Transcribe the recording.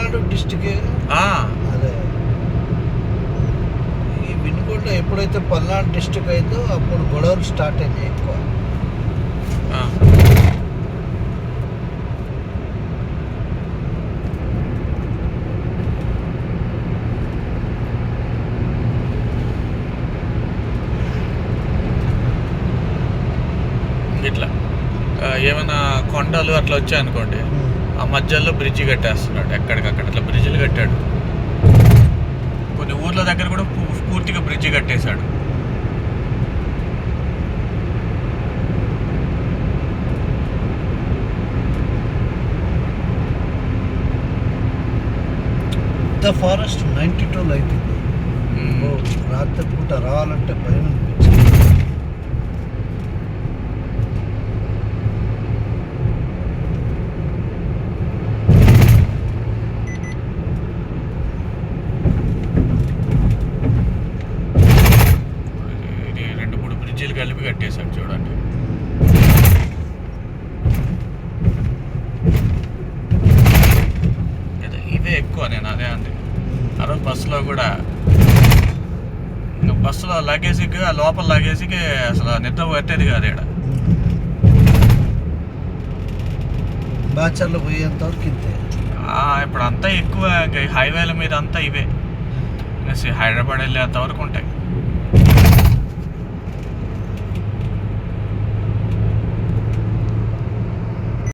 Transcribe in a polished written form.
Palnadu district. అదే ఈ వినుకొండ ఎప్పుడైతే పల్నాడు డిస్టిక్ అయిందో అప్పుడు గొడవలు స్టార్ట్ అయినాయి ఎక్కువ. ఇట్లా ఏమైనా కొండలు అట్లా వచ్చాయనుకోండి, ఆ మధ్యలో బ్రిడ్జి కట్టేస్తున్నాడు. ఎక్కడికక్కడ ఇట్లా బ్రిడ్జిలు కట్టాడు. కొన్ని ఊర్ల దగ్గర కూడా పూర్తిగా బ్రిడ్జి కట్టేశాడు. ద ఫారెస్ట్ 92 అయిపోయింది. రాత్రి పూట రావాలంటే భయం అనిపించింది. ఇది 2-3 బ్రిడ్జిలు కలిపి కట్టేశాడు చూడండి. ఇవే ఎక్కువ. నేను అదే అంది ఆ రోజు బస్సులో కూడా. బస్సులో లగేజీకి, ఆ లోపల లగేజీకి అసలు నిద్ర పట్టేది కాదు. ఇక్కడ బాచర్లో పోయేంత వరకు ఇంతే. ఇప్పుడు అంతా ఎక్కువ హైవేల మీద అంతా ఇవే. హైదరాబాద్ వెళ్ళేంత వరకు ఉంటాయి.